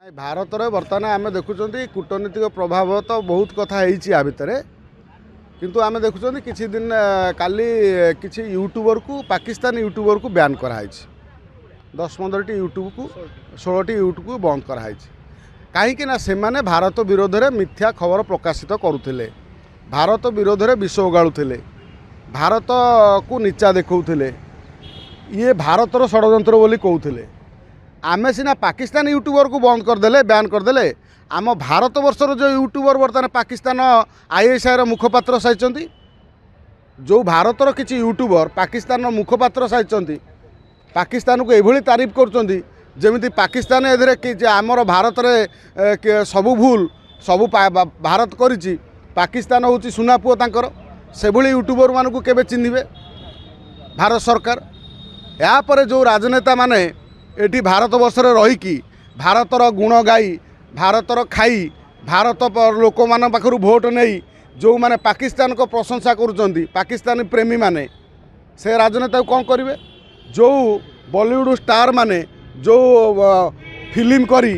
भारत में बर्तमान आम देखुं कूटनीतिक प्रभाव तो बहुत कथा आ भितर किंतु आम देखुं किसी दिन काली किसी यूट्यूबर को पाकिस्तान यूट्यूबर को बैन कराई 10-15 यूट्यूब को 16 यूट्यूब को बंद कराई कहीं से माने भारत विरोध में मिथ्या खबर प्रकाशित करुले भारत विरोध में विष उगाड़ुले भारत को नीचा देखौले ये भारतर षड्यंत्र बोली कहते आमे सीना पाकिस्तान यूट्यूबर को बंद करदे बैन करदे आम भारत वर्षर जो यूट्यूबर बर्तमान पाकिस्तान आईएसआई मुखपात्र साइंट जो भारतर किसी यूट्यूबर पाकिस्तान मुखपात्र साइंट पाकिस्तान को एभली तारीफ करमती पाकिस्तान एधे कि आमर भारत में सबू भूल सबू भारत करिछि पाकिस्तान हूँ सुना पुओ तांकर से भली यूट्यूबर मान को केबे चिन्हिबे भारत सरकार यापर जो राजनेता माने एटी भारत वर्ष रहीकि भारतर गुण गाई भारतर खाई भारत लोक मान पाखरु भोट नहीं जो माने पाकिस्तान को प्रशंसा करुचंती पाकिस्तानी प्रेमी माने से राजनेता कौन करेंगे जो बॉलीवुड स्टार माने जो फिल्म करी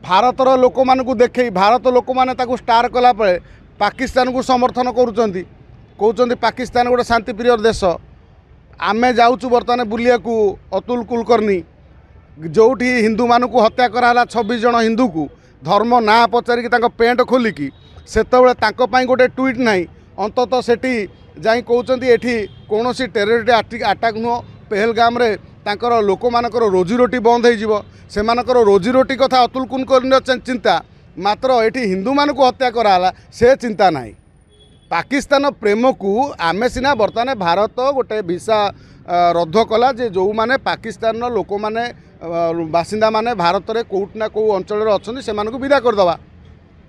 भारतर लोक मान को देखे भारत लोक माने ताकू स्टार कला पळे पाकिस्तान को समर्थन करुचंती कहउचंती पाकिस्तान गोटे शांतिप्रिय देश आमे जाऊँ बर्तमान बुलिया को अतुल कुलकर्णी जोठी हिंदू मान को हत्या कराला 26 जन हिंदू को धर्म ना पचारिकी पेंट खोलिकी से गोटे ट्वीट नहीं अंतत सेठी जाई कहउचंती एठी कोनोसी टेररिस्ट अटैक नुह पहलगाम रे तांकर लोक मानकर रोजीरोटी बंद हो सेमानकर रोजीरोटी कथा अतुल कुलकर्णी चिंता मात्र एठी हिंदू मान को हत्या कराला से चिंता नहीं पाकिस्तान प्रेम को आमे सीना बर्तमान भारत गोटे भिसा रद्द कला जे जो माने पाकिस्तान लोक माने बासिंदा माने भारत रे कोउटना को अंचल अच्छे से विदा करदवा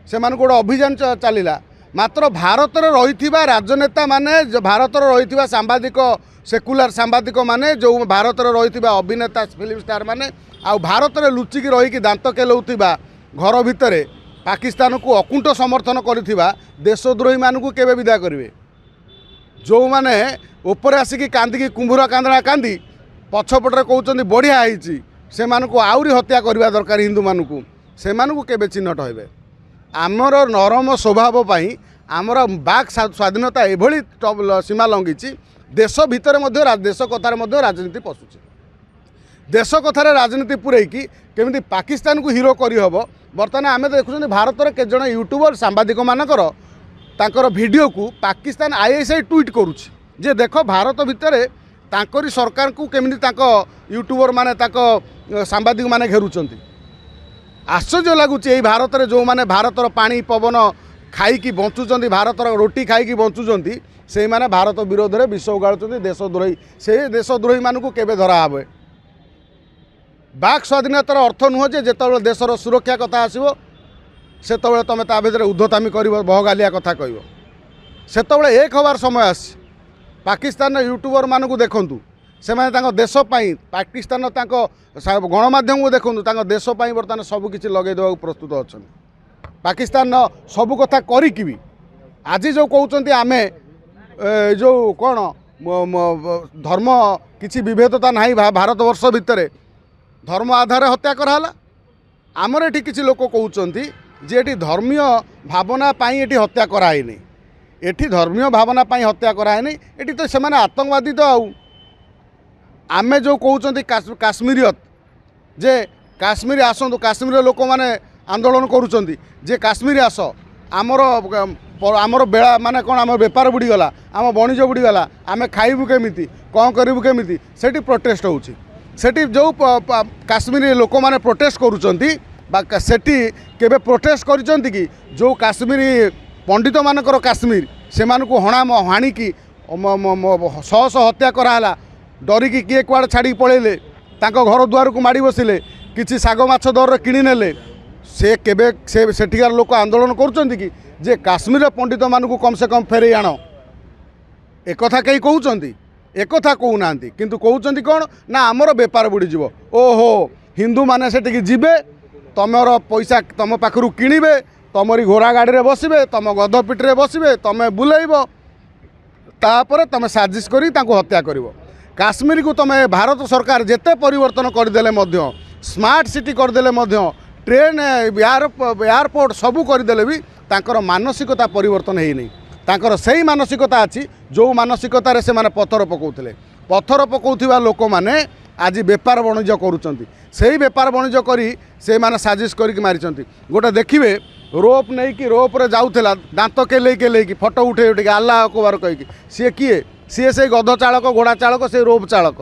से गोटे अभियान चलला मात्र भारत रे रहिथिबा राजनेता माने भारत रे रहिथिबा सांबादिक सेकुलर सांबादिक माने जो भारत रे रहिथिबा अभिनेता फिल्म स्टार माने आ भारत रे लुचिकी रहीकि दांत केलौथिबा घर भितरे पाकिस्तान को अकुंठ समर्थन करिथिबा देशद्रोही मानू केबे विदा करेंगे जो माने ऊपर आसिकी कांदिकी कुंभुरा कांदना कांदी पछपटे कहते बढ़िया होती से आहरी हत्या करवा दरकार हिंदू मानू से केबे चिन्हट हेबे आमर नरम स्वभाव पाई आमर बाक स्वाधीनता एभली सीमा लंघी देश भितर देश कथार राजनीति पशुची देश कथार राजनीति पुरैकी केमिति पाकिस्तान को हिरो करहब बर्तमान आम देखुं भारत में केत जन यूट्यूबर सांबादिक मानकर तांकर वीडियो को पाकिस्तान आईएसआई ट्वीट करुछि जे देख भारत भितर तांकरी सरकार को केमिति तांको यूट्यूबर माने तांको सांबादिक माने घेरुचंती आश्चर्य लगुच भारत में जो माने भारतर पानी पवन खाई बंचुंट भारतर रोटी खाई बंचुंट से माने भारत विरोध में विष उगाड़ुंट देशद्रोही से देशद्रोही मानू केबे धरा हे बाक स्वाधीनतार अर्थ नुह जे जेतबेले देशर सुरक्षा कथा आसो से तुम ता भीतर उद्धतामी कर बहगालिया कथा कह से एक हबार समय आस पाकिस्तान यूट्यूबर मान को देखूँ से देश पाकिस्तान गणमाध्यम को देखूँ देश बर्तमान सबकि लगे देवा प्रस्तुत अच्छा पाकिस्तान सबू कथा करी भी आज जो कहते आम जो कौन धर्म किसी विभेदता ना भारत वर्ष भितर धर्म आधार हत्या कराला आमर एठी किसी लोक कहते जे एठी धर्मीय भावना पाई एठी हत्या कराएनी एठी धर्मीय भावना पाई हत्या कराएनी एठी तो सेमाने आतंकवादी तो आमे जो कहते काश्मीरियत जे काश्मीर आसतु काश्मीर लोक माने आंदोलन करुचंती जे काश्मीर आस आमर आमर बेला माने कौन आम बेपार बुड़ीगला आम बणिज बुड़ीगला आम खाइबू केमिति कौन करूँ केमिति सेठी प्रोटेस्ट होउछि सेठी जो काश्मीरी लोक माने प्रोटेस्ट करुचंती सेठी केबे प्रोटेस्ट करिसंती कि जो काश्मीरी पंडित मानकर काश्मीर से मानकु हणाम हाणिकी शह शह हत्या कराला डरिकी किए कुआड़े छाड़ी पळेले तांको घर दुआर को माड़ी बसिले किछि साग माछ दर किणी नेले से केबे से सेठिकार लोक आंदोलन करुचंती कि जे काश्मीर पंडित मानकु कम से कम फेरे आण एक कथा कई कहउचंती एक कथा कहूना किंतु कहउचंती कौन ना आमर बेपार बुड़ीज ओहो हिंदू माने सेठिकी जिबे तमर पैसा तुम पाखु किणवे तुमरी घोड़ा गाड़ी में बसबे तुम गध पिठरे बसबे तुम बुलेब तापर तुम साजिश करी हत्या कर काश्मीर को तुम भारत सरकार जिते परिवर्तन करदे स्मार्ट सिटी करदे ट्रेन एयरपोर्ट सबू करदेले भी तांकर मानसिकता परिवर्तन होनी तांकर सही मानसिकता अच्छी जो मानसिकतार से माने पत्थर पकाउथिले पत्थर पकाउथिबा लोक माने आज बेपार वाणिज्य करुँच से बेपार वाणिज्य करी से माने साजिश करके मारी गोटे देखिए रोप नहीं कि रोप रे जाऊला दांत केले फोटो उठे उठे आल्लाह अकबर कहीकि सी किए सी से गध चालक घोड़ा चालक से रोप चालक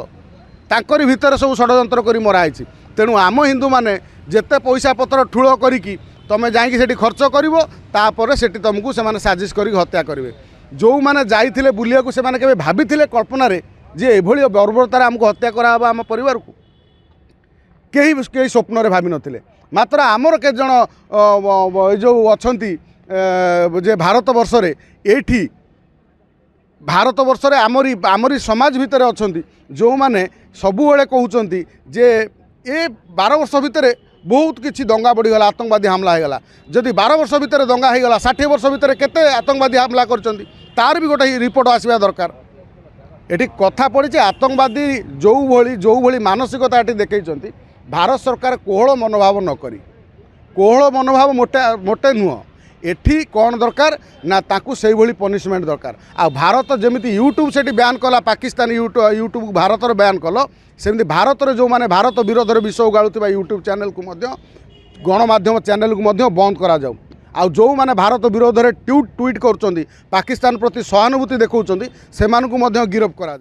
तांकरी भितर सब षड्यंत्र कर मराई तेणु आम हिंदू मैंने जिते पैसा पत्र ठूल करी तुम जाकि खर्च कर से तुमको से साजिश कर हत्या करेंगे जो मैंने जाइए बुलिया से केवे भाभी कल्पना जे एभली बर्बरतार आमको हत्या कराबा आम परिवार को कहीं स्वप्न भावी नथिले मात्र आमर के जन जो अछंती जे भारत वर्ष रे एठी भारत वर्ष रे आमरी समाज भितर अछंती जो माने सबुबेले कहउचंती जे ए 12 वर्ष भितर बहुत किसी दंगा बढ़ीगला आतंकवादी हमला होगला जदि 12 वर्ष भितर दंगा होगला 60 वर्ष भितर केते आतंकवादी हमला करचंती तार भी गोटे रिपोर्ट आसवा दरकार एटी कथा पड़ी आतंकवादी जो भली मानसिकता एटी देखई भारत सरकार कोहल मनोभाव न करी कोहल मनोभाव मोटे नुह एठी कौन दरकार ना ताकू से भली पनिशमेंट दरकार आ भारत जमी यूट्यूब से बैन कला पाकिस्तान यूट्यूब भारत बैन कल सेमती भारत जो माने भारत विरोध में विष उगाड़ुवा यूट्यूब चैनल को गणमाध्यम चैनल को बंद करा जाऊ आ जो माने भारत विरोध में ट्वीट कर पाकिस्तान प्रति सहानुभूति देखा से गिरफ्त करा जाऊ।